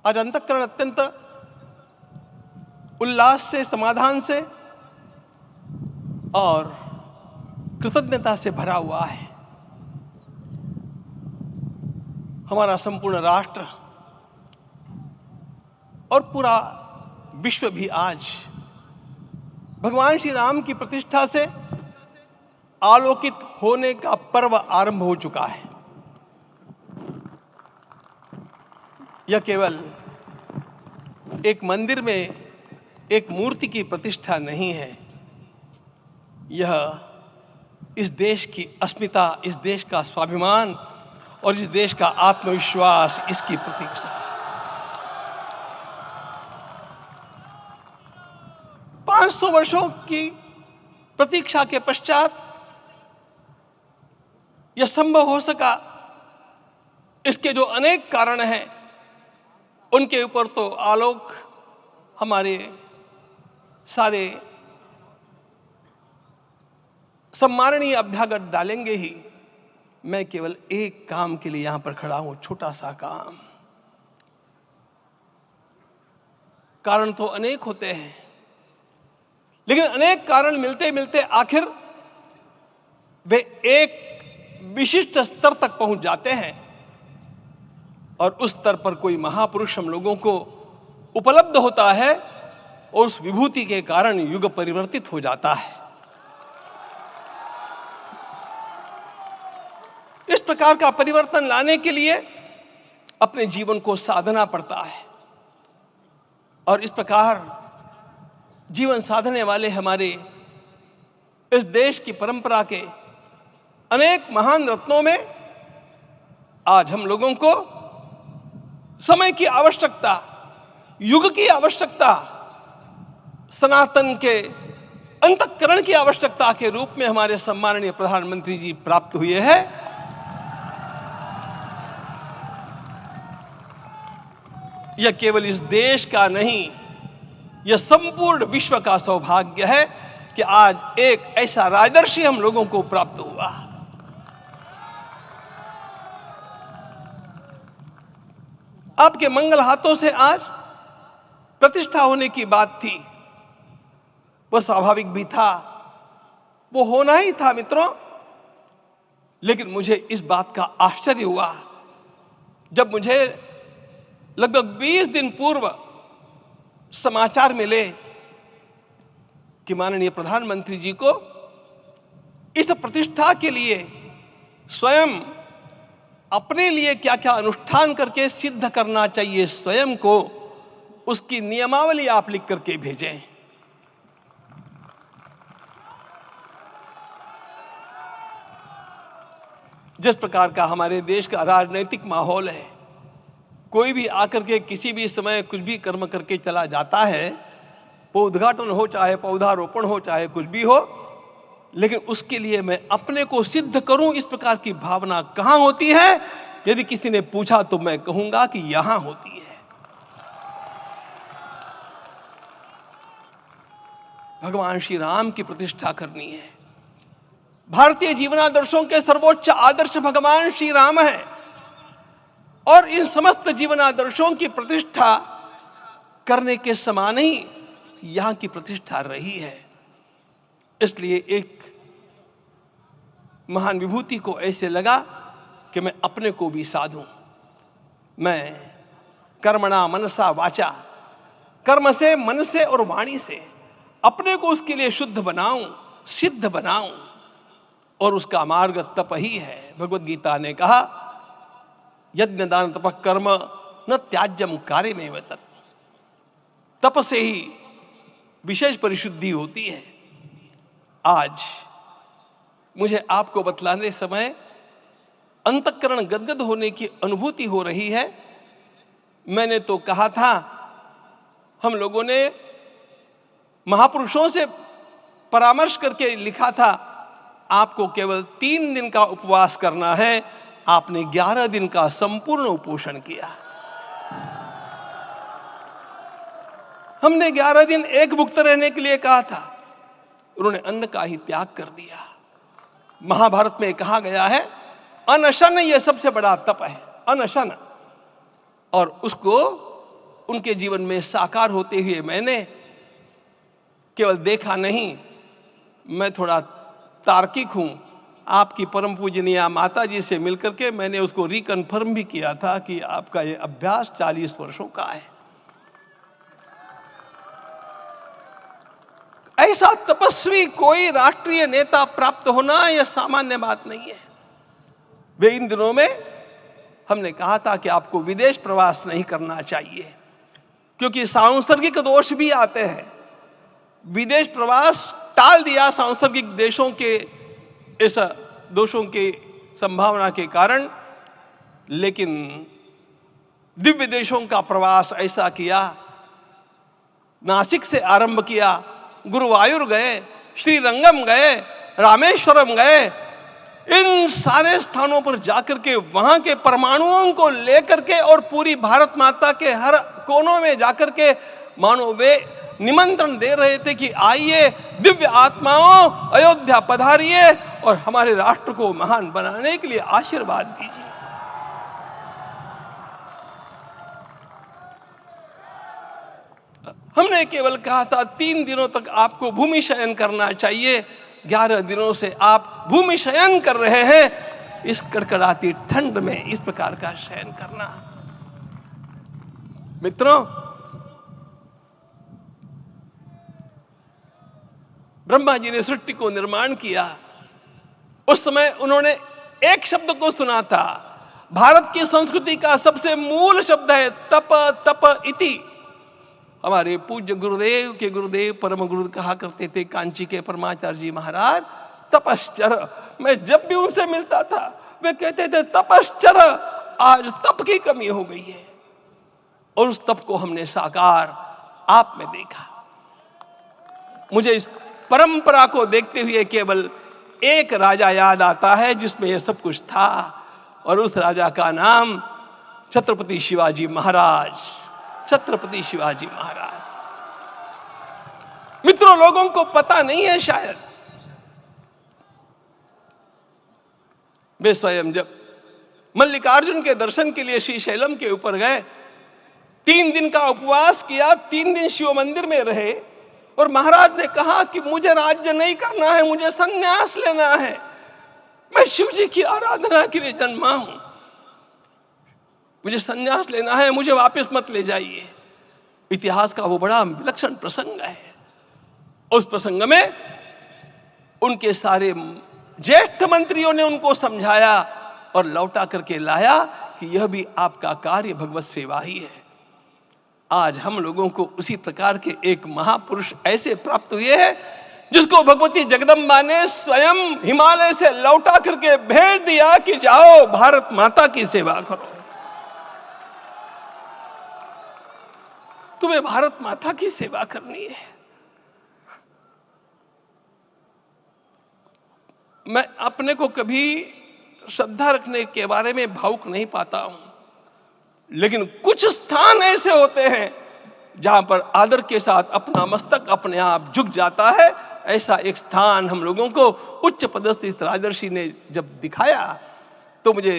आज अंतःकरण अत्यंत उल्लास से, समाधान से और कृतज्ञता से भरा हुआ है। हमारा संपूर्ण राष्ट्र और पूरा विश्व भी आज भगवान श्री राम की प्रतिष्ठा से आलोकित होने का पर्व आरंभ हो चुका है। यह केवल एक मंदिर में एक मूर्ति की प्रतिष्ठा नहीं है, यह इस देश की अस्मिता, इस देश का स्वाभिमान और इस देश का आत्मविश्वास, इसकी प्रतिष्ठा है। 500 वर्षों की प्रतीक्षा के पश्चात यह संभव हो सका। इसके जो अनेक कारण हैं, उनके ऊपर तो आलोक हमारे सारे सम्माननीय अभ्यागत डालेंगे ही। मैं केवल एक काम के लिए यहां पर खड़ा हूं, छोटा सा काम। कारण तो अनेक होते हैं, लेकिन अनेक कारण मिलते मिलते आखिर वे एक विशिष्ट स्तर तक पहुंच जाते हैं और उस स्तर पर कोई महापुरुष हम लोगों को उपलब्ध होता है और उस विभूति के कारण युग परिवर्तित हो जाता है। इस प्रकार का परिवर्तन लाने के लिए अपने जीवन को साधना पड़ता है और इस प्रकार जीवन साधने वाले हमारे इस देश की परंपरा के अनेक महान रत्नों में आज हम लोगों को समय की आवश्यकता, युग की आवश्यकता, सनातन के अंतःकरण की आवश्यकता के रूप में हमारे सम्माननीय प्रधानमंत्री जी प्राप्त हुए हैं। यह केवल इस देश का नहीं, यह संपूर्ण विश्व का सौभाग्य है कि आज एक ऐसा राजदर्शी हम लोगों को प्राप्त हुआ। आपके मंगल हाथों से आज प्रतिष्ठा होने की बात थी, वह स्वाभाविक भी था, वो होना ही था मित्रों। लेकिन मुझे इस बात का आश्चर्य हुआ जब मुझे लगभग 20 दिन पूर्व समाचार मिले कि माननीय प्रधानमंत्री जी को इस प्रतिष्ठा के लिए स्वयं अपने लिए क्या क्या अनुष्ठान करके सिद्ध करना चाहिए स्वयं को, उसकी नियमावली आप लिख करके भेजें। जिस प्रकार का हमारे देश का राजनीतिक माहौल है, कोई भी आकर के किसी भी समय कुछ भी कर्म करके चला जाता है, वो उद्घाटन हो, चाहे पौधारोपण हो, चाहे कुछ भी हो, लेकिन उसके लिए मैं अपने को सिद्ध करूं, इस प्रकार की भावना कहां होती है? यदि किसी ने पूछा तो मैं कहूंगा कि यहां होती है। भगवान श्री राम की प्रतिष्ठा करनी है। भारतीय जीवनादर्शों के सर्वोच्च आदर्श भगवान श्री राम है और इन समस्त जीवनादर्शों की प्रतिष्ठा करने के समान ही यहां की प्रतिष्ठा रही है। इसलिए एक महान विभूति को ऐसे लगा कि मैं अपने को भी साधूं। मैं कर्मणा मनसा वाचा, कर्म से, मन से और वाणी से अपने को उसके लिए शुद्ध बनाऊं, सिद्ध बनाऊं, और उसका मार्ग तप ही है। भगवद गीता ने कहा, यज्ञ दान तप कर्म न त्याज्यम कार्यमेव तत्। तप से ही विशेष परिशुद्धि होती है। आज मुझे आपको बतलाने समय अंतःकरण गदगद होने की अनुभूति हो रही है। मैंने तो कहा था, हम लोगों ने महापुरुषों से परामर्श करके लिखा था, आपको केवल 3 दिन का उपवास करना है। आपने 11 दिन का संपूर्ण उपोषण किया। हमने 11 दिन एक मुक्त रहने के लिए कहा था, उन्होंने अन्न का ही त्याग कर दिया। महाभारत में कहा गया है, अनशन यह सबसे बड़ा तप है, अनशन। और उसको उनके जीवन में साकार होते हुए मैंने केवल देखा नहीं, मैं थोड़ा तार्किक हूं। आपकी परम पूजनीय माता जी से मिलकर के मैंने उसको रिकन्फर्म भी किया था कि आपका ये अभ्यास 40 वर्षों का है। ऐसा तपस्वी कोई राष्ट्रीय नेता प्राप्त होना यह सामान्य बात नहीं है। वे इन दिनों में हमने कहा था कि आपको विदेश प्रवास नहीं करना चाहिए क्योंकि सांसर्गिक दोष भी आते हैं। विदेश प्रवास टाल दिया सांसर्गिक देशों के इस दोषों के संभावना के कारण, लेकिन दिव्य देशों का प्रवास ऐसा किया। नासिक से आरंभ किया, गुरुवायूर गए, श्रीरंगम गए, रामेश्वरम गए। इन सारे स्थानों पर जाकर के वहां के परमाणुओं को लेकर के और पूरी भारत माता के हर कोनों में जाकर के मानो वे निमंत्रण दे रहे थे कि आइए दिव्य आत्माओं, अयोध्या पधारिए और हमारे राष्ट्र को महान बनाने के लिए आशीर्वाद दीजिए। हमने केवल कहा था 3 दिनों तक आपको भूमि शयन करना चाहिए। 11 दिनों से आप भूमि शयन कर रहे हैं। इस कड़कड़ाती ठंड में इस प्रकार का शयन करना, मित्रों, ब्रह्मा जी ने सृष्टि को निर्माण किया। उस समय उन्होंने एक शब्द को सुना था। भारत की संस्कृति का सबसे मूल शब्द है तप, तप इति। हमारे पूज्य गुरुदेव के गुरुदेव परम गुरु कहा करते थे, कांची के परमाचार्य जी महाराज, तपश्चर। मैं जब भी उनसे मिलता था वे कहते थे तपश्चर। आज तप की कमी हो गई है और उस तप को हमने साकार आप में देखा। मुझे इस परंपरा को देखते हुए केवल एक राजा याद आता है जिसमें यह सब कुछ था, और उस राजा का नाम छत्रपति शिवाजी महाराज। छत्रपति शिवाजी महाराज। मित्रों, लोगों को पता नहीं है शायद, वे स्वयं जब मल्लिकार्जुन के दर्शन के लिए श्रीशैलम के ऊपर गए, 3 दिन का उपवास किया, 3 दिन शिव मंदिर में रहे और महाराज ने कहा कि मुझे राज्य नहीं करना है, मुझे संन्यास लेना है, मैं शिव जी की आराधना के लिए जन्मा हूं, मुझे संन्यास लेना है, मुझे वापस मत ले जाइए। इतिहास का वो बड़ा विलक्षण प्रसंग है। उस प्रसंग में उनके सारे ज्येष्ठ मंत्रियों ने उनको समझाया और लौटा करके लाया कि यह भी आपका कार्य भगवत सेवा ही है। आज हम लोगों को उसी प्रकार के एक महापुरुष ऐसे प्राप्त हुए हैं जिसको भगवती जगदम्बा ने स्वयं हिमालय से लौटा करके भेज दिया कि जाओ भारत माता की सेवा करो। तुम्हें भारत माता की सेवा करनी है। मैं अपने को कभी श्रद्धा रखने के बारे में भावुक नहीं पाता हूं, लेकिन कुछ स्थान ऐसे होते हैं जहां पर आदर के साथ अपना मस्तक अपने आप झुक जाता है। ऐसा एक स्थान हम लोगों को उच्च पदस्थ इस राजर्षि ने जब दिखाया तो मुझे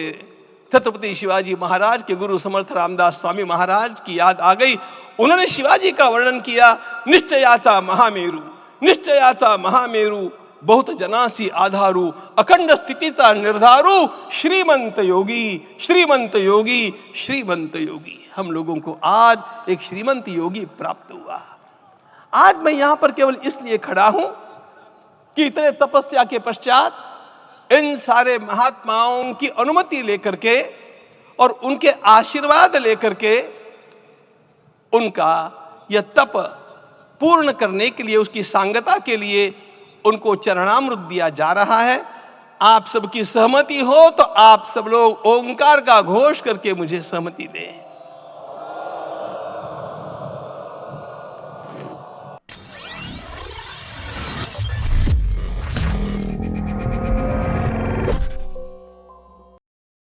छत्रपति शिवाजी महाराज के गुरु समर्थ रामदास स्वामी महाराज की याद आ गई। उन्होंने शिवाजी का वर्णन किया, निश्चयाचा महामेरु, निश्चयाचा महामेरु, बहुत जनासी आधारू, अखंड स्थितिता निर्धारू, श्रीमंत योगी, श्रीमंत योगी, श्रीमंत योगी। हम लोगों को आज एक श्रीमंत योगी प्राप्त हुआ। आज मैं यहां पर केवल इसलिए खड़ा हूं कि इतने तपस्या के पश्चात इन सारे महात्माओं की अनुमति लेकर के और उनके आशीर्वाद लेकर के उनका यह तप पूर्ण करने के लिए, उसकी सांगता के लिए उनको चरणामृत दिया जा रहा है। आप सबकी सहमति हो तो आप सब लोग ओंकार का घोष करके मुझे सहमति दें।